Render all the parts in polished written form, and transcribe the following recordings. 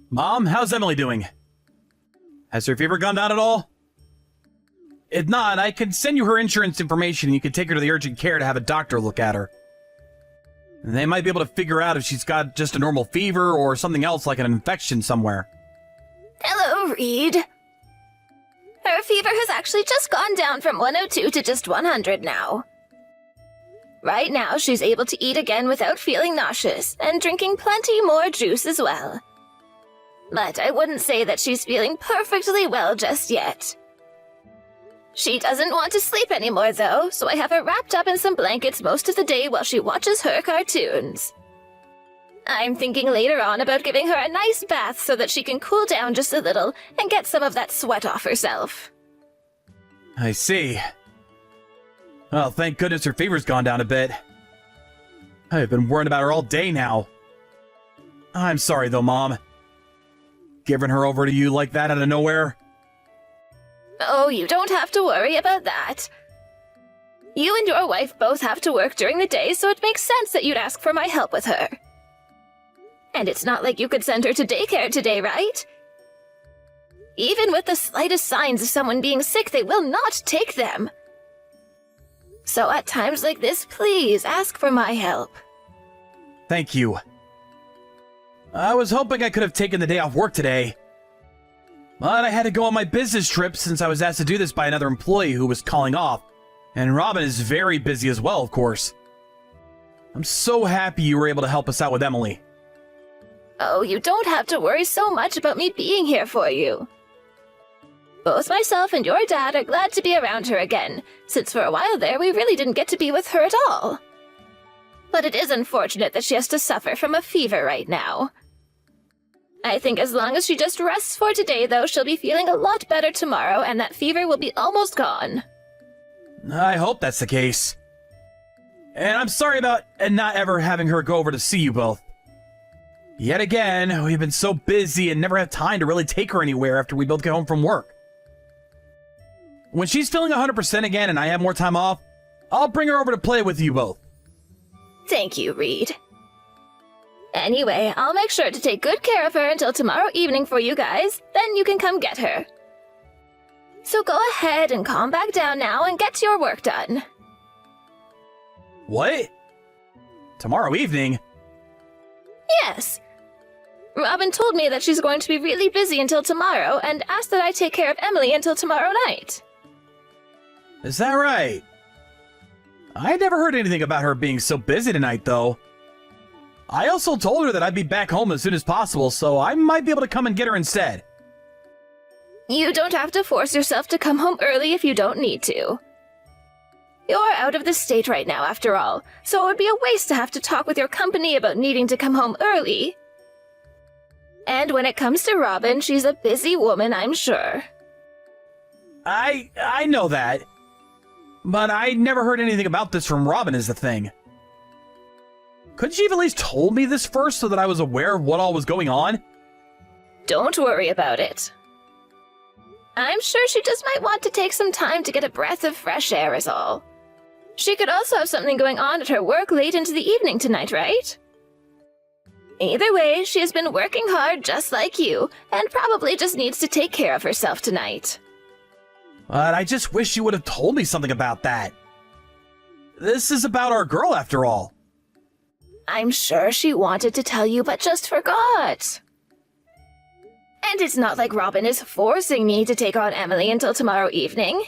Mom, how's Emily doing? Has her fever gone down at all? If not, I can send you her insurance information and you can take her to the urgent care to have a doctor look at her. They might be able to figure out if she's got just a normal fever or something else like an infection somewhere. Hello, Reed. Her fever has actually just gone down from 102 to just 100 now. Right now, she's able to eat again without feeling nauseous, and drinking plenty more juice as well. But I wouldn't say that she's feeling perfectly well just yet. She doesn't want to sleep anymore, though, so I have her wrapped up in some blankets most of the day while she watches her cartoons. I'm thinking later on about giving her a nice bath so that she can cool down just a little and get some of that sweat off herself. I see. Well, thank goodness her fever's gone down a bit. I've been worrying about her all day now. I'm sorry though, Mom. Giving her over to you like that out of nowhere? Oh, you don't have to worry about that. You and your wife both have to work during the day, so it makes sense that you'd ask for my help with her. And it's not like you could send her to daycare today, right? Even with the slightest signs of someone being sick, they will not take them. So at times like this, please ask for my help. Thank you. I was hoping I could have taken the day off work today. But I had to go on my business trip since I was asked to do this by another employee who was calling off. And Robin is very busy as well, of course. I'm so happy you were able to help us out with Emily. Oh, you don't have to worry so much about me being here for you. Both myself and your dad are glad to be around her again, since for a while there we really didn't get to be with her at all. But it is unfortunate that she has to suffer from a fever right now. I think as long as she just rests for today, though, she'll be feeling a lot better tomorrow, and that fever will be almost gone. I hope that's the case. And I'm sorry about not ever having her go over to see you both. Yet again, we've been so busy and never had time to really take her anywhere after we both get home from work. When she's feeling 100% again and I have more time off, I'll bring her over to play with you both. Thank you, Reed. Anyway, I'll make sure to take good care of her until tomorrow evening for you guys, then you can come get her. So go ahead and calm back down now and get your work done. What? Tomorrow evening? Yes. Robin told me that she's going to be really busy until tomorrow and asked that I take care of Emily until tomorrow night. Is that right? I never heard anything about her being so busy tonight, though. I also told her that I'd be back home as soon as possible, so I might be able to come and get her instead. You don't have to force yourself to come home early if you don't need to. You're out of the state right now, after all, so it would be a waste to have to talk with your company about needing to come home early. And when it comes to Robin, she's a busy woman, I'm sure. I know that. But I never heard anything about this from Robin is the thing. Couldn't you have at least told me this first so that I was aware of what all was going on? Don't worry about it. I'm sure she just might want to take some time to get a breath of fresh air is all. She could also have something going on at her work late into the evening tonight, right? Either way, she has been working hard just like you, and probably just needs to take care of herself tonight. But I just wish you would have told me something about that. This is about our girl, after all. I'm sure she wanted to tell you, but just forgot. And it's not like Robin is forcing me to take on Emily until tomorrow evening.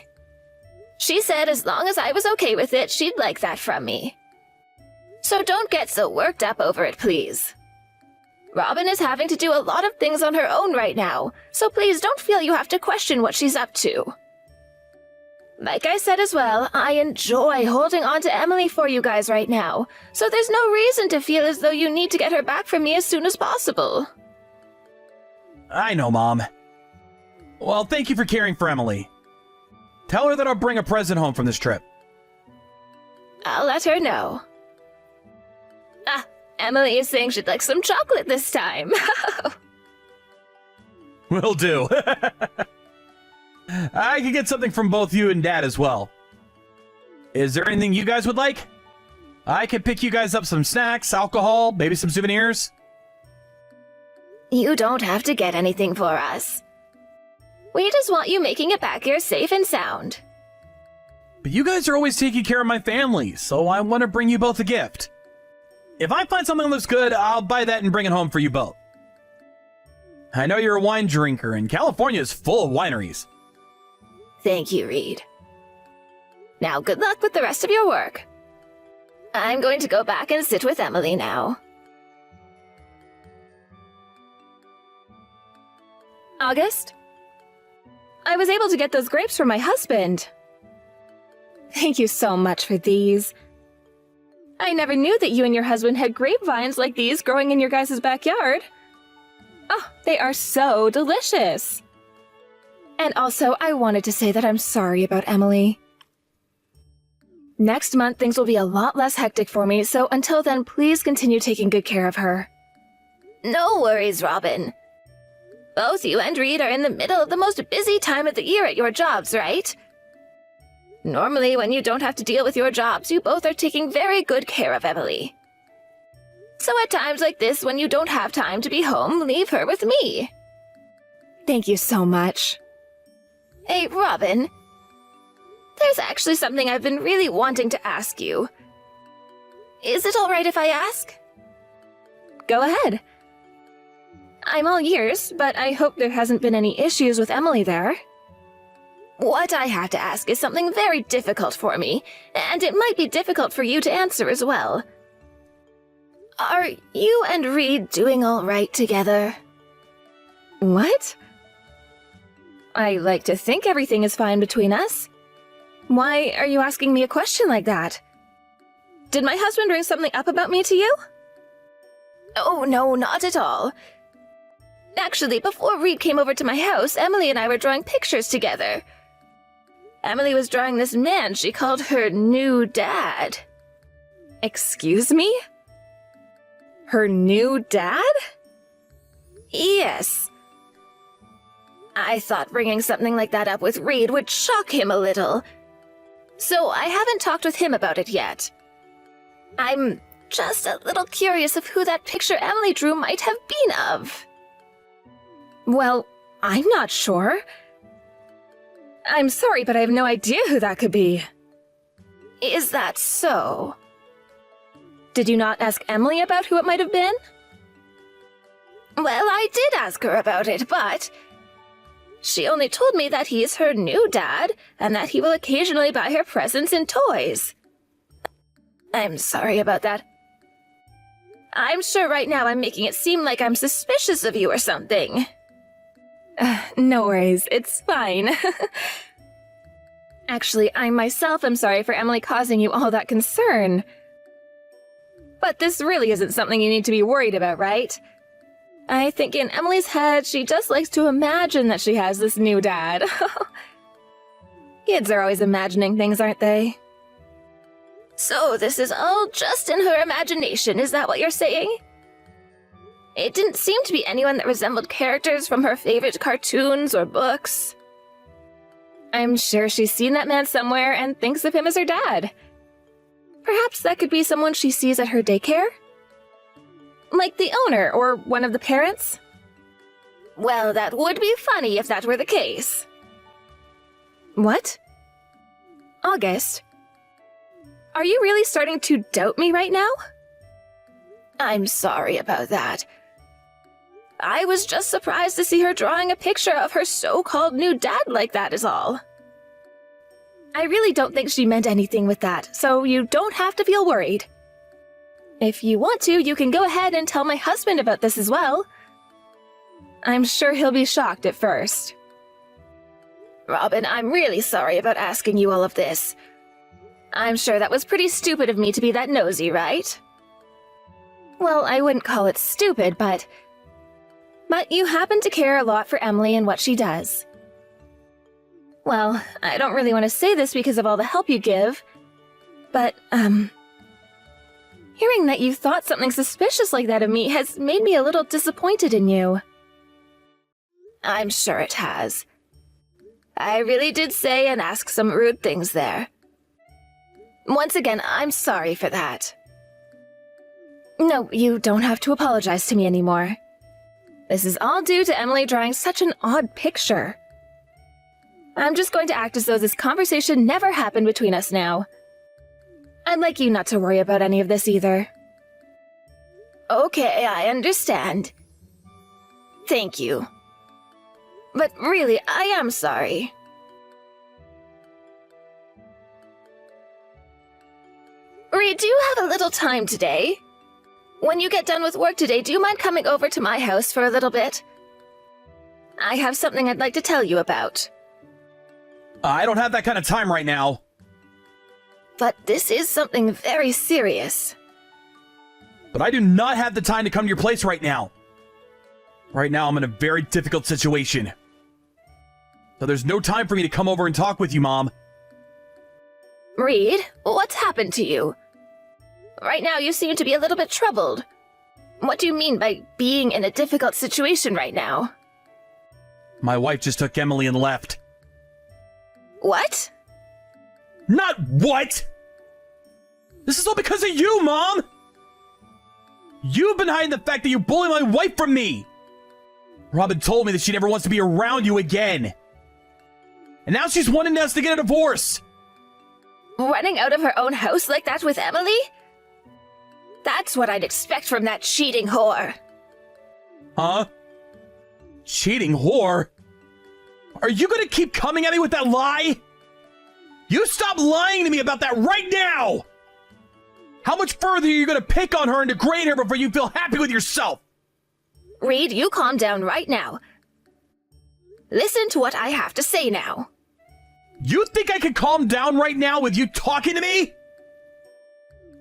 She said as long as I was okay with it, she'd like that from me. So don't get so worked up over it, please. Robin is having to do a lot of things on her own right now, so please don't feel you have to question what she's up to. Like I said as well, I enjoy holding on to Emily for you guys right now, so there's no reason to feel as though you need to get her back from me as soon as possible. I know, Mom. Well, thank you for caring for Emily. Tell her that I'll bring a present home from this trip. I'll let her know. Ah, Emily is saying she'd like some chocolate this time. Will do. I can get something from both you and Dad as well. Is there anything you guys would like? I could pick you guys up some snacks, alcohol, maybe some souvenirs. You don't have to get anything for us. We just want you making it back here safe and sound. But you guys are always taking care of my family, so I want to bring you both a gift. If I find something that looks good, I'll buy that and bring it home for you both. I know you're a wine drinker, and California is full of wineries. Thank you, Reed. Now, good luck with the rest of your work. I'm going to go back and sit with Emily now. August? I was able to get those grapes for my husband. Thank you so much for these. I never knew that you and your husband had grapevines like these growing in your guys' backyard. Oh, they are so delicious. And also, I wanted to say that I'm sorry about Emily. Next month, things will be a lot less hectic for me, so until then, please continue taking good care of her. No worries, Robin. Both you and Reed are in the middle of the most busy time of the year at your jobs, right? Normally, when you don't have to deal with your jobs, you both are taking very good care of Emily. So at times like this, when you don't have time to be home, leave her with me. Thank you so much. Hey, Robin. There's actually something I've been really wanting to ask you. Is it all right if I ask? Go ahead. I'm all ears, but I hope there hasn't been any issues with Emily there. What I have to ask is something very difficult for me, and it might be difficult for you to answer as well. Are you and Reed doing all right together? What? I like to think everything is fine between us. Why are you asking me a question like that? Did my husband bring something up about me to you? Oh, no, not at all. Actually, before Reed came over to my house, Emily and I were drawing pictures together. Emily was drawing this man she called her new dad. Excuse me? Her new dad? Yes. I thought bringing something like that up with Reed would shock him a little. So I haven't talked with him about it yet. I'm just a little curious of who that picture Emily drew might have been of. Well, I'm not sure. I'm sorry, but I have no idea who that could be. Is that so? Did you not ask Emily about who it might have been? Well, I did ask her about it, but she only told me that he is her new dad and that he will occasionally buy her presents and toys. I'm sorry about that. I'm sure right now I'm making it seem like I'm suspicious of you or something. No worries, it's fine. Actually, I myself am sorry for Emily causing you all that concern. But this really isn't something you need to be worried about, right? I think in Emily's head, she just likes to imagine that she has this new dad. Kids are always imagining things, aren't they? So this is all just in her imagination, is that what you're saying? It didn't seem to be anyone that resembled characters from her favorite cartoons or books. I'm sure she's seen that man somewhere and thinks of him as her dad. Perhaps that could be someone she sees at her daycare? Like the owner or one of the parents? Well, that would be funny if that were the case. What? August? Are you really starting to doubt me right now? I'm sorry about that. I was just surprised to see her drawing a picture of her so-called new dad like that is all. I really don't think she meant anything with that, so you don't have to feel worried. If you want to, you can go ahead and tell my husband about this as well. I'm sure he'll be shocked at first. Robin, I'm really sorry about asking you all of this. I'm sure that was pretty stupid of me to be that nosy, right? Well, I wouldn't call it stupid, but you happen to care a lot for Emily and what she does. Well, I don't really want to say this because of all the help you give, but, hearing that you thought something suspicious like that of me has made me a little disappointed in you. I'm sure it has. I really did say and ask some rude things there. Once again, I'm sorry for that. No, you don't have to apologize to me anymore. This is all due to Emily drawing such an odd picture. I'm just going to act as though this conversation never happened between us now. I'd like you not to worry about any of this either. Okay, I understand. Thank you. But really, I am sorry. Reed, do you have a little time today? When you get done with work today, do you mind coming over to my house for a little bit? I have something I'd like to tell you about. I don't have that kind of time right now. But this is something very serious. But I do not have the time to come to your place right now. Right now, I'm in a very difficult situation. So there's no time for me to come over and talk with you, Mom. Reed, what's happened to you? Right now, you seem to be a little bit troubled. What do you mean by being in a difficult situation right now? My wife just took Emily and left. What? Not what! This is all because of you, Mom! You've been hiding the fact that you bully my wife from me! Robin told me that she never wants to be around you again. And now she's wanting us to get a divorce. Running out of her own house like that with Emily? That's what I'd expect from that cheating whore. Huh? Cheating whore? Are you gonna keep coming at me with that lie? You stop lying to me about that right now! How much further are you gonna pick on her and degrade her before you feel happy with yourself? Reed, you calm down right now. Listen to what I have to say now. You think I can calm down right now with you talking to me?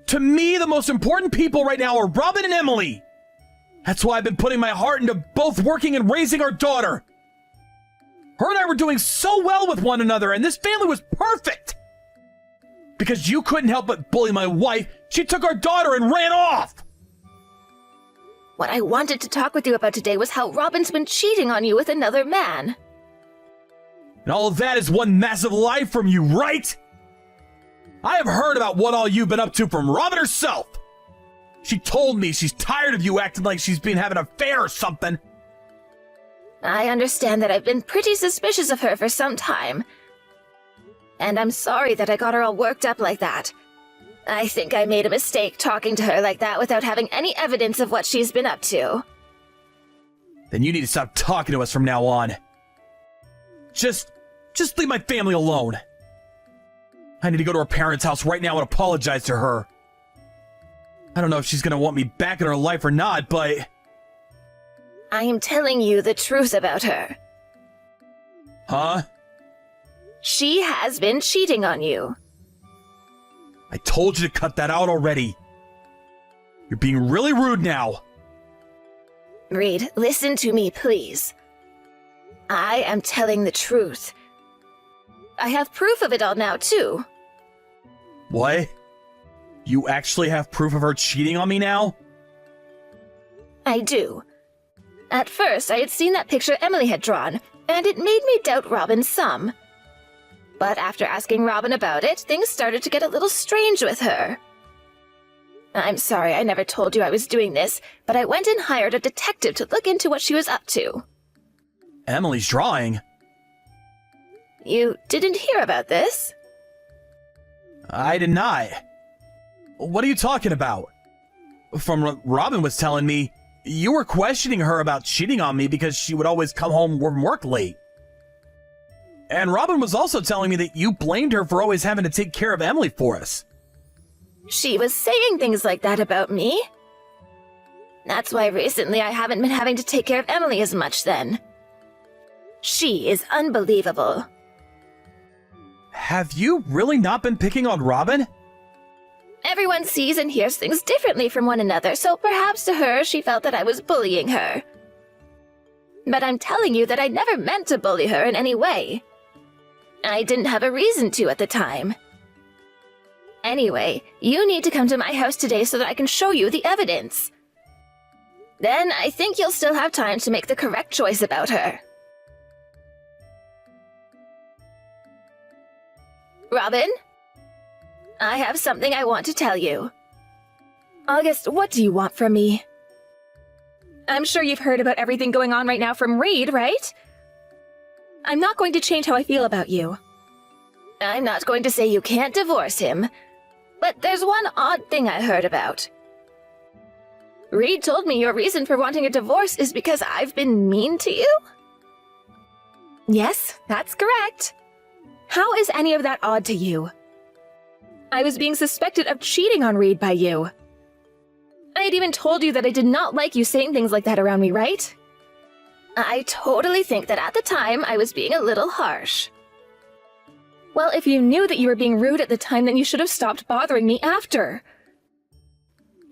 To me, the most important people right now are Robin and Emily. That's why I've been putting my heart into both working and raising our daughter. Her and I were doing so well with one another, and this family was perfect. Because you couldn't help but bully my wife, she took our daughter and ran off. What I wanted to talk with you about today was how Robin's been cheating on you with another man. And all of that is one massive lie from you, right? I have heard about what all you've been up to from Robin herself. She told me she's tired of you acting like she's been having an affair or something. I understand that I've been pretty suspicious of her for some time. And I'm sorry that I got her all worked up like that. I think I made a mistake talking to her like that without having any evidence of what she's been up to. Then you need to stop talking to us from now on. Just leave my family alone. I need to go to her parents' house right now and apologize to her. I don't know if she's gonna want me back in her life or not, but... I am telling you the truth about her. Huh? She has been cheating on you. I told you to cut that out already. You're being really rude now. Reed, listen to me, please. I am telling the truth. I have proof of it all now, too. What? You actually have proof of her cheating on me now? I do. At first, I had seen that picture Emily had drawn, and it made me doubt Robin some. But after asking Robin about it, things started to get a little strange with her. I'm sorry I never told you I was doing this, but I went and hired a detective to look into what she was up to. Emily's drawing? You didn't hear about this? I did not. What are you talking about? From what Robin was telling me, you were questioning her about cheating on me because she would always come home from work late. And Robin was also telling me that you blamed her for always having to take care of Emily for us. She was saying things like that about me. That's why recently I haven't been having to take care of Emily as much then. She is unbelievable. Have you really not been picking on Robin? Everyone sees and hears things differently from one another, so perhaps to her she felt that I was bullying her. But I'm telling you that I never meant to bully her in any way. I didn't have a reason to at the time. Anyway, you need to come to my house today so that I can show you the evidence. Then I think you'll still have time to make the correct choice about her. Robin? I have something I want to tell you. August, what do you want from me? I'm sure you've heard about everything going on right now from Reed, right? I'm not going to change how I feel about you. I'm not going to say you can't divorce him, but there's one odd thing I heard about. Reed told me your reason for wanting a divorce is because I've been mean to you? Yes, that's correct. How is any of that odd to you? I was being suspected of cheating on Reed by you. I had even told you that I did not like you saying things like that around me, right? I totally think that at the time I was being a little harsh. Well, if you knew that you were being rude at the time, then you should have stopped bothering me after.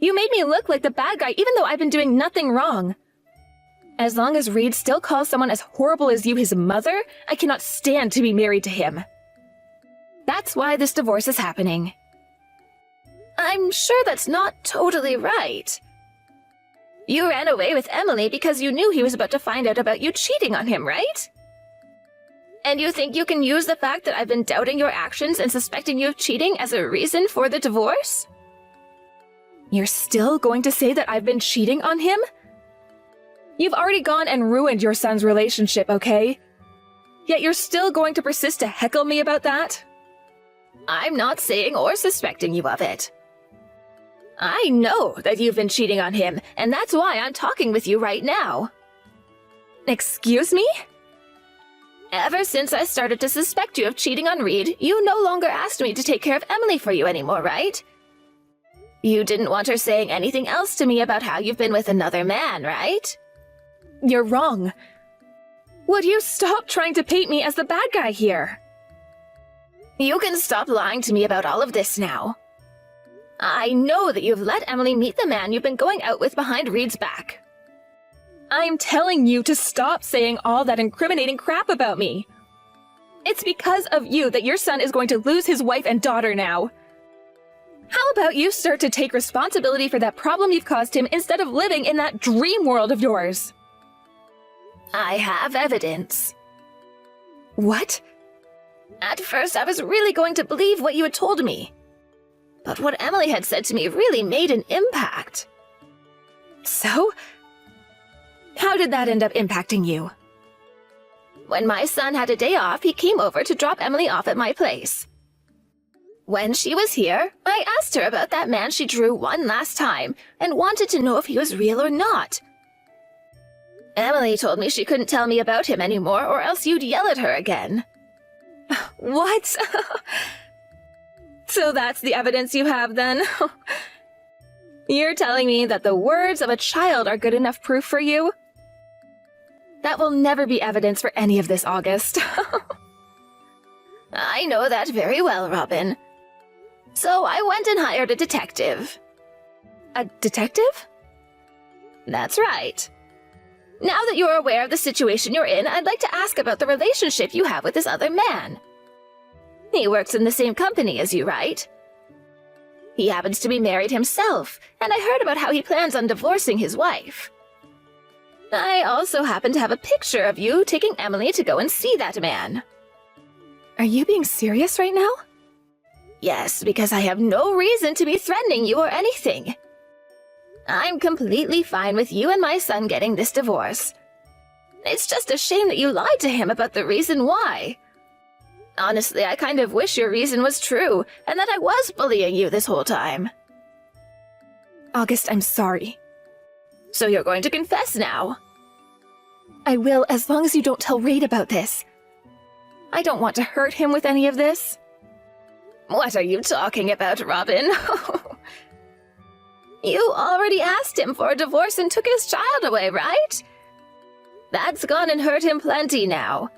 You made me look like the bad guy even though I've been doing nothing wrong. As long as Reed still calls someone as horrible as you his mother, I cannot stand to be married to him. That's why this divorce is happening. I'm sure that's not totally right. You ran away with Emily because you knew he was about to find out about you cheating on him, right? And you think you can use the fact that I've been doubting your actions and suspecting you of cheating as a reason for the divorce? You're still going to say that I've been cheating on him? You've already gone and ruined your son's relationship, okay? Yet you're still going to persist to heckle me about that? I'm not saying or suspecting you of it. I know that you've been cheating on him, and that's why I'm talking with you right now. Excuse me? Ever since I started to suspect you of cheating on Reed, you no longer asked me to take care of Emily for you anymore, right? You didn't want her saying anything else to me about how you've been with another man, right? You're wrong. Would you stop trying to paint me as the bad guy here? You can stop lying to me about all of this now. I know that you've let Emily meet the man you've been going out with behind Reed's back. I'm telling you to stop saying all that incriminating crap about me. It's because of you that your son is going to lose his wife and daughter now. How about you start to take responsibility for that problem you've caused him instead of living in that dream world of yours? I have evidence. What? At first, I was really going to believe what you had told me. But what Emily had said to me really made an impact. So? How did that end up impacting you? When my son had a day off, he came over to drop Emily off at my place. When she was here, I asked her about that man she drew one last time and wanted to know if he was real or not. Emily told me she couldn't tell me about him anymore or else you'd yell at her again. What? So that's the evidence you have then? You're telling me that the words of a child are good enough proof for you? That will never be evidence for any of this, August. I know that very well, Robin. So I went and hired a detective. A detective? That's right. Now that you're aware of the situation you're in, I'd like to ask about the relationship you have with this other man. He works in the same company as you, right? He happens to be married himself, and I heard about how he plans on divorcing his wife. I also happen to have a picture of you taking Emily to go and see that man. Are you being serious right now? Yes, because I have no reason to be threatening you or anything. I'm completely fine with you and my son getting this divorce. It's just a shame that you lied to him about the reason why. Honestly, I kind of wish your reason was true, and that I was bullying you this whole time. August, I'm sorry. So you're going to confess now? I will, as long as you don't tell Reed about this. I don't want to hurt him with any of this. What are you talking about, Robin? You already asked him for a divorce and took his child away, right? That's gone and hurt him plenty now.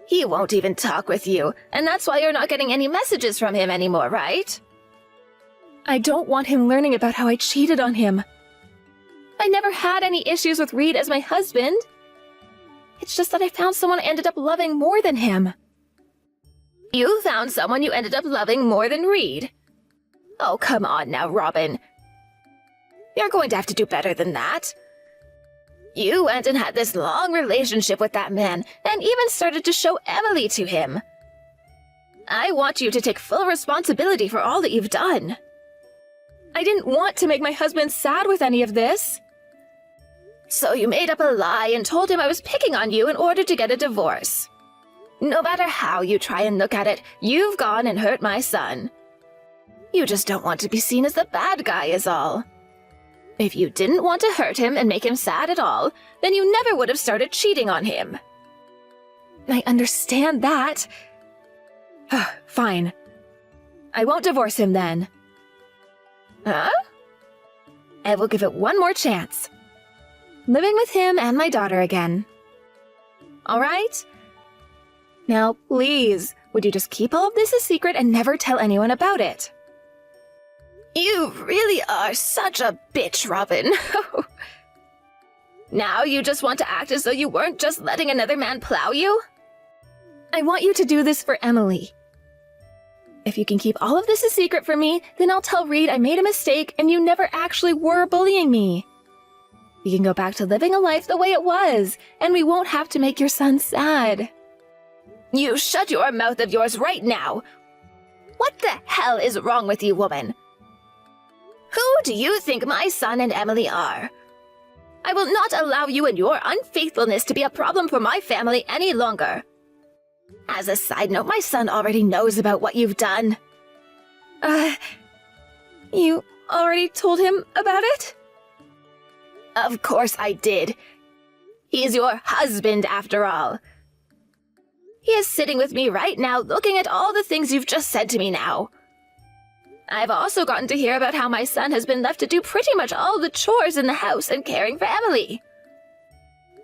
He won't even talk with you, and that's why you're not getting any messages from him anymore, right? I don't want him learning about how I cheated on him. I never had any issues with Reed as my husband. It's just that I found someone I ended up loving more than him. You found someone you ended up loving more than Reed? Oh, come on now, Robin. You're going to have to do better than that. You went and had this long relationship with that man, and even started to show Emily to him. I want you to take full responsibility for all that you've done. I didn't want to make my husband sad with any of this. So you made up a lie and told him I was picking on you in order to get a divorce. No matter how you try and look at it, you've gone and hurt my son. You just don't want to be seen as the bad guy is all. If you didn't want to hurt him and make him sad at all, then you never would have started cheating on him. I understand that. Fine. I won't divorce him then. Huh? I will give it one more chance. Living with him and my daughter again. All right? Now, please, would you just keep all of this a secret and never tell anyone about it? You really are such a bitch, Robin. Now you just want to act as though you weren't just letting another man plow you? I want you to do this for Emily. If you can keep all of this a secret from me, then I'll tell Reed I made a mistake and you never actually were bullying me. You can go back to living a life the way it was, and we won't have to make your son sad. You shut your mouth of yours right now! What the hell is wrong with you, woman? Who do you think my son and Emily are? I will not allow you and your unfaithfulness to be a problem for my family any longer. As a side note, my son already knows about what you've done. You already told him about it? Of course I did. He's your husband, after all. He is sitting with me right now, looking at all the things you've just said to me now. I've also gotten to hear about how my son has been left to do pretty much all the chores in the house and caring for Emily.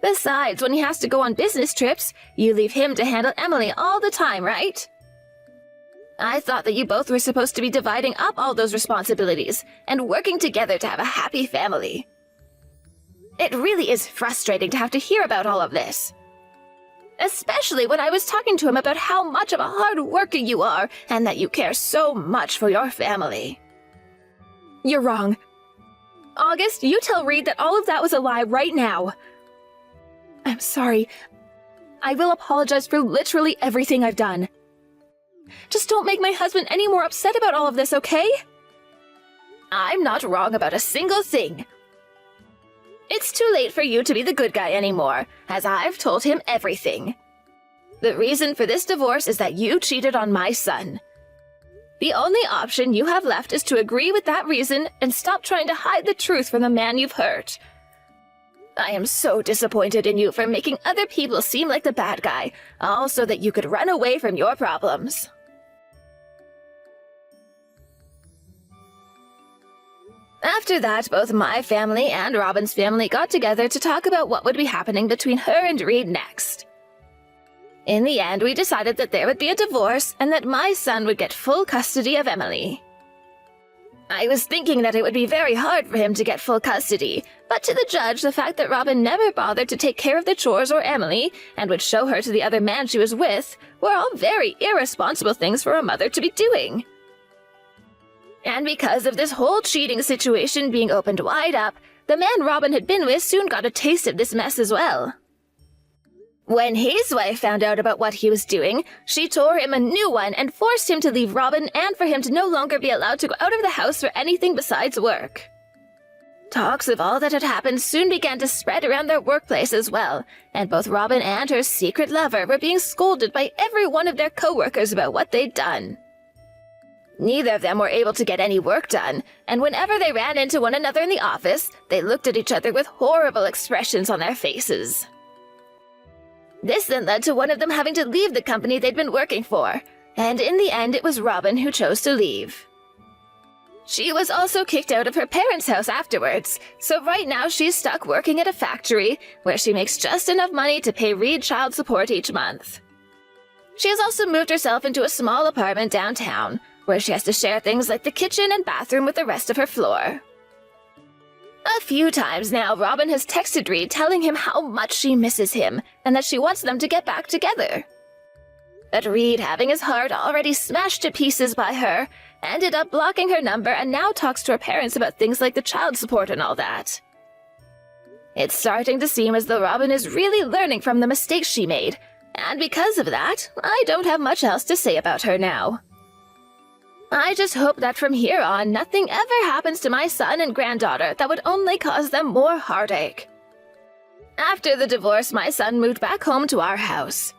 Besides, when he has to go on business trips, you leave him to handle Emily all the time, right? I thought that you both were supposed to be dividing up all those responsibilities and working together to have a happy family. It really is frustrating to have to hear about all of this. Especially when I was talking to him about how much of a hard worker you are and that you care so much for your family. You're wrong. August, you tell Reed that all of that was a lie right now. I'm sorry. I will apologize for literally everything I've done. Just don't make my husband any more upset about all of this, okay? I'm not wrong about a single thing. It's too late for you to be the good guy anymore, as I've told him everything. The reason for this divorce is that you cheated on my son. The only option you have left is to agree with that reason and stop trying to hide the truth from the man you've hurt. I am so disappointed in you for making other people seem like the bad guy, all so that you could run away from your problems. After that, both my family and Robin's family got together to talk about what would be happening between her and Reed next. In the end, we decided that there would be a divorce and that my son would get full custody of Emily. I was thinking that it would be very hard for him to get full custody, but to the judge, the fact that Robin never bothered to take care of the chores or Emily and would show her to the other man she was with were all very irresponsible things for a mother to be doing. And because of this whole cheating situation being opened wide up, the man Robin had been with soon got a taste of this mess as well. When his wife found out about what he was doing, she tore him a new one and forced him to leave Robin and for him to no longer be allowed to go out of the house for anything besides work. Talks of all that had happened soon began to spread around their workplace as well, and both Robin and her secret lover were being scolded by every one of their co-workers about what they'd done. Neither of them were able to get any work done, and whenever they ran into one another in the office, they looked at each other with horrible expressions on their faces. This then led to one of them having to leave the company they'd been working for, and in the end it was Robin who chose to leave. She was also kicked out of her parents' house afterwards, so right now she's stuck working at a factory where she makes just enough money to pay Reed child support each month. She has also moved herself into a small apartment downtown, where she has to share things like the kitchen and bathroom with the rest of her floor. A few times now, Robin has texted Reed telling him how much she misses him and that she wants them to get back together. But Reed, having his heart already smashed to pieces by her, ended up blocking her number and now talks to her parents about things like the child support and all that. It's starting to seem as though Robin is really learning from the mistakes she made, and because of that, I don't have much else to say about her now. I just hope that from here on, nothing ever happens to my son and granddaughter that would only cause them more heartache. After the divorce, my son moved back home to our house.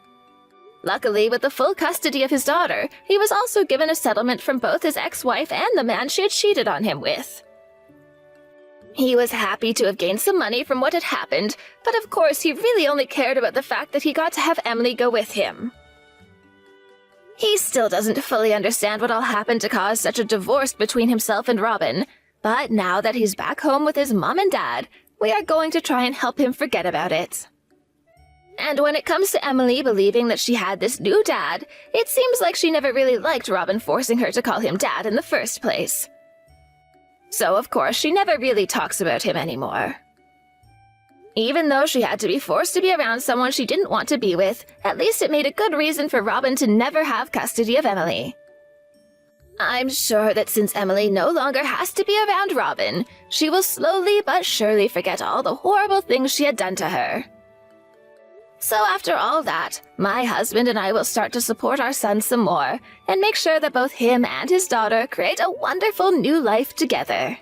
Luckily, with the full custody of his daughter, he was also given a settlement from both his ex-wife and the man she had cheated on him with. He was happy to have gained some money from what had happened, but of course he really only cared about the fact that he got to have Emily go with him. He still doesn't fully understand what all happened to cause such a divorce between himself and Robin, but now that he's back home with his mom and dad, we are going to try and help him forget about it. And when it comes to Emily believing that she had this new dad, it seems like she never really liked Robin forcing her to call him dad in the first place. So, of course, she never really talks about him anymore. Even though she had to be forced to be around someone she didn't want to be with, at least it made a good reason for Robin to never have custody of Emily. I'm sure that since Emily no longer has to be around Robin, she will slowly but surely forget all the horrible things she had done to her. So after all that, my husband and I will start to support our son some more and make sure that both him and his daughter create a wonderful new life together.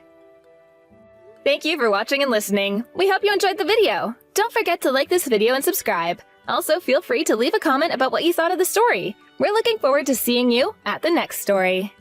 Thank you for watching and listening. We hope you enjoyed the video. Don't forget to like this video and subscribe. Also, feel free to leave a comment about what you thought of the story. We're looking forward to seeing you at the next story.